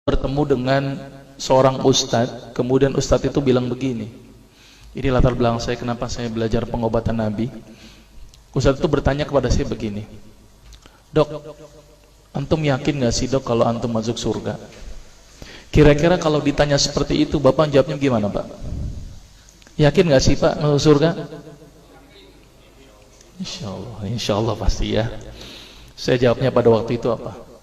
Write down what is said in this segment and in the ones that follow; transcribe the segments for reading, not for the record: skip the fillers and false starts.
bertemu dengan seorang ustadz, kemudian ustadz itu bilang begini. Ini latar belakang saya kenapa saya belajar pengobatan Nabi. Ustadz itu bertanya kepada saya begini, "Dok, antum yakin gak sih dok kalau antum masuk surga?" Kira-kira kalau ditanya seperti itu, Bapak jawabnya gimana Pak? Yakin gak sih Pak masuk surga? Insya Allah pasti ya. Saya jawabnya pada waktu itu apa?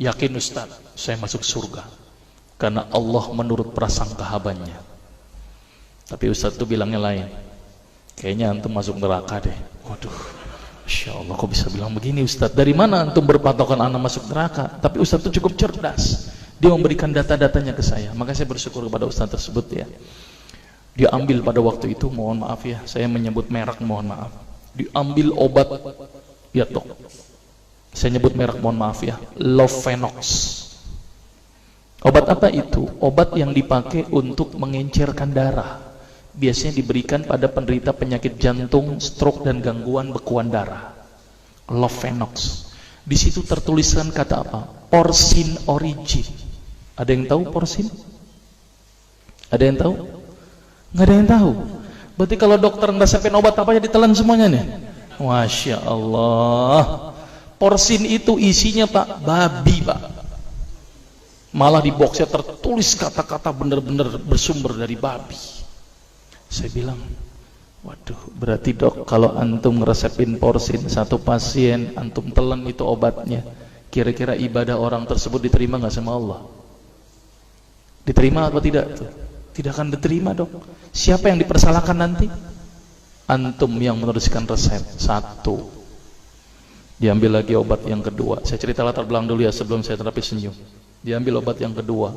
Yakin Ustaz, saya masuk surga karena Allah menurut prasangka hambanya. Tapi Ustaz itu bilangnya lain. Kayaknya antum masuk neraka deh. Waduh, Masya Allah kok bisa bilang begini Ustaz? Dari mana antum berpatokan anak masuk neraka? Tapi Ustaz itu cukup cerdas. Dia memberikan data-datanya ke saya. Maka saya bersyukur kepada Ustaz tersebut ya. Dia ambil pada waktu itu, mohon maaf ya, saya menyebut merek, mohon maaf. Diambil obat, ya dok. Saya nyebut merek, mohon maaf ya, Lovenox. Obat apa itu? Obat yang dipakai untuk mengencerkan darah. Biasanya diberikan pada penderita penyakit jantung, stroke dan gangguan bekuan darah. Lovenox. Di situ tertuliskan kata apa? Porsin origin. Ada yang tahu porsin? Ada yang tahu? Nggak ada yang tahu. Berarti kalau dokter ngeresepin obat apa ya ditelan semuanya nih. Masya Allah. Porsin itu isinya Pak, babi Pak. Malah di boxnya tertulis kata-kata benar-benar bersumber dari babi. Saya bilang, waduh, berarti dok kalau antum ngeresepin porsin satu pasien, antum telan itu obatnya, kira-kira ibadah orang tersebut diterima nggak sama Allah? Diterima atau tidak tuh? Tidak akan diterima dok. Siapa yang dipersalahkan nanti? Antum yang menuliskan resep. Satu. Diambil lagi obat yang kedua. Saya cerita latar belakang dulu ya sebelum saya terapi senyum. Diambil obat yang kedua.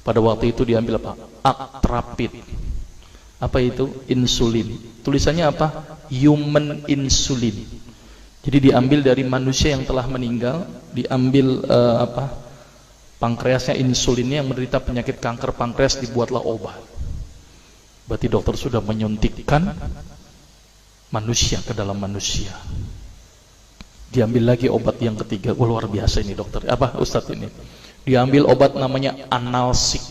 Pada waktu itu diambil apa? Atrapid. Apa itu? Insulin. Tulisannya apa? Human insulin. Jadi diambil dari manusia yang telah meninggal. Diambil pankreasnya, insulinnya, yang menderita penyakit kanker pankreas, dibuatlah obat. Berarti dokter sudah menyuntikkan manusia ke dalam manusia. Diambil lagi obat yang ketiga. Luar biasa ini dokter. Apa Ustadz ini? Diambil obat namanya analsik.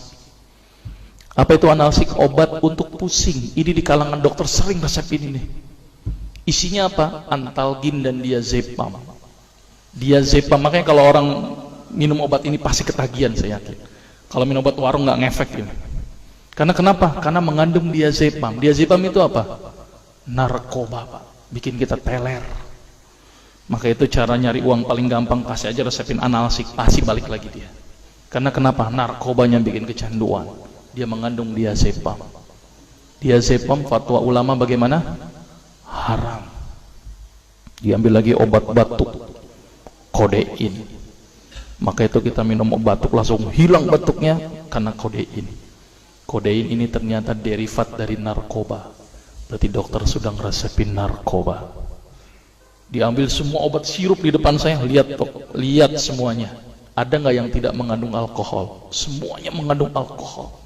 Apa itu analsik? Obat untuk pusing. Ini di kalangan dokter sering resep ini nih. Isinya apa? Antalgin dan diazepam. Diazepam, makanya kalau orang minum obat ini pasti ketagihan, saya yakin. Kalau minum obat warung nggak ngefek ini. Karena kenapa? Karena mengandung diazepam. Diazepam itu apa? Narkoba Pak. Bikin kita teler. Maka itu cara nyari uang paling gampang, kasih aja resepin analsik, pasti balik lagi dia. Karena kenapa? Narkobanya bikin kecanduan. Dia mengandung diazepam. Diazepam fatwa ulama bagaimana? Haram. Diambil lagi obat batuk, kodein. Maka itu kita minum obat batuk langsung hilang batuknya karena kodein. Kodein ini ternyata derivat dari narkoba. Berarti dokter sudah ngeresepin narkoba. Diambil semua obat sirup di depan saya, lihat dok, lihat semuanya. Ada nggak yang tidak mengandung alkohol? Semuanya mengandung alkohol.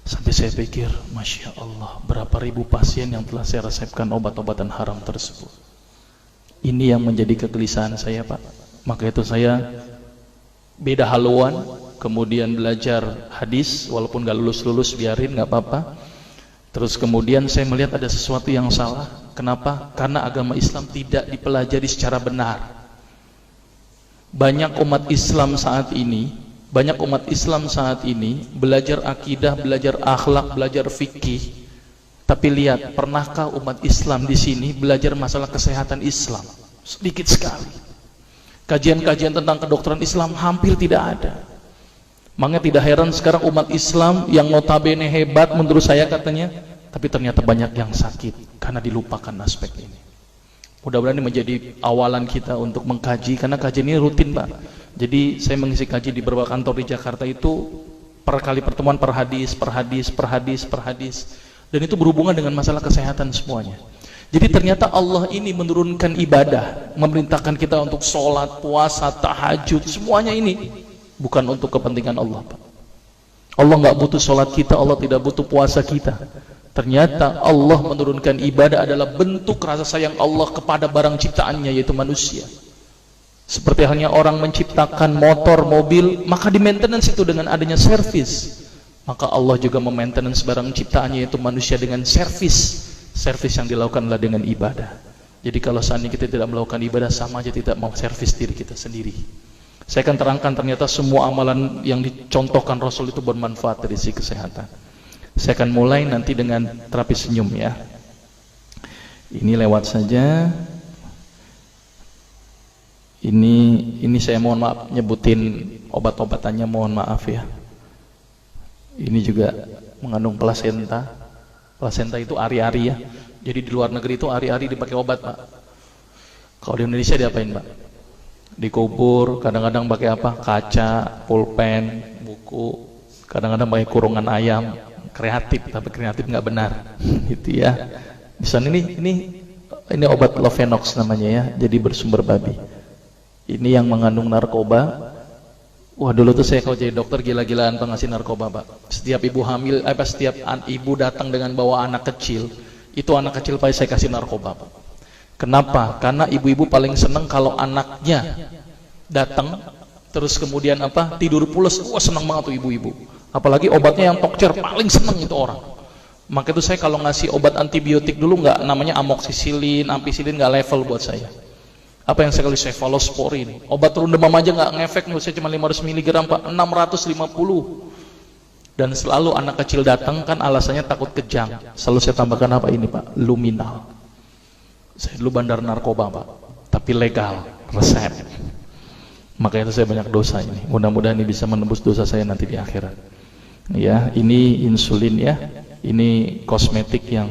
Sampai saya pikir, Masya Allah, berapa ribu pasien yang telah saya resepkan obat-obatan haram tersebut. Ini yang menjadi kegelisahan saya Pak. Maka itu saya beda haluan, kemudian belajar hadis, walaupun gak lulus-lulus biarin, gak apa-apa. Terus kemudian saya melihat ada sesuatu yang salah. Kenapa? Karena agama Islam tidak dipelajari secara benar. Banyak umat Islam saat ini belajar akidah, belajar akhlak, belajar fikih. Tapi lihat, pernahkah umat Islam di sini belajar masalah kesehatan Islam? Sedikit sekali. Kajian-kajian tentang kedokteran Islam hampir tidak ada. Makanya tidak heran sekarang umat Islam yang notabene hebat menurut saya katanya, tapi ternyata banyak yang sakit karena dilupakan aspek ini. Mudah-mudahan ini menjadi awalan kita untuk mengkaji, karena kajian ini rutin Pak. Jadi saya mengisi kaji di beberapa kantor di Jakarta itu per kali pertemuan, per hadis. Dan itu berhubungan dengan masalah kesehatan semuanya. Jadi ternyata Allah ini menurunkan ibadah, memerintahkan kita untuk sholat, puasa, tahajud, semuanya ini bukan untuk kepentingan Allah Pak. Allah nggak butuh sholat kita, Allah tidak butuh puasa kita. Ternyata Allah menurunkan ibadah adalah bentuk rasa sayang Allah kepada barang ciptaannya, yaitu manusia. Seperti halnya orang menciptakan motor, mobil, maka di maintenance itu dengan adanya servis. Maka Allah juga memaintenance barang ciptaannya, yaitu manusia, dengan servis. Servis yang dilakukan adalah dengan ibadah. Jadi kalau seandainya kita tidak melakukan ibadah, sama aja tidak mau servis diri kita sendiri. Saya akan terangkan ternyata semua amalan yang dicontohkan Rasul itu bermanfaat dari sisi kesehatan. Saya akan mulai nanti dengan terapi senyum ya. Ini lewat saja. Ini saya mohon maaf nyebutin obat-obatannya, mohon maaf ya. Ini juga mengandung plasenta. Plasenta itu ari-ari ya. Jadi di luar negeri itu ari-ari dipakai obat, Pak. Kalau di Indonesia diapain, Pak? Dikubur, kadang-kadang pakai apa? Kaca, pulpen, buku, kadang-kadang pakai kurungan ayam. Kreatif, tapi kreatif nggak benar. Gitu ya. Di sana ini obat Lovenox namanya ya. Jadi bersumber babi. Ini yang mengandung narkoba. Wah, dulu tuh saya kalau jadi dokter gila-gilaan pengasih narkoba, Pak. Setiap ibu hamil, setiap ibu datang dengan bawa anak kecil, itu anak kecil Pak saya kasih narkoba, Pak. Kenapa? Karena ibu-ibu paling seneng kalau anaknya datang terus kemudian tidur pules. Wah, seneng banget tuh ibu-ibu. Apalagi obatnya yang tokcer, paling seneng itu orang. Maka itu saya kalau ngasih obat antibiotik dulu nggak, namanya amoksisilin, ampicillin, nggak level buat saya. Apa yang saya kasih? Cefalosporin. Obat turun demam aja nggak ngefek, menurut saya cuma 500 mg, Pak. 650. Dan selalu anak kecil datang kan alasannya takut kejang. Selalu saya tambahkan apa ini, Pak? Luminal. Saya dulu bandar narkoba, Pak, tapi legal, resep. Makanya itu saya banyak dosa ini. Mudah-mudahan ini bisa menembus dosa saya nanti di akhirat. Ya, ini insulin ya. Ini kosmetik yang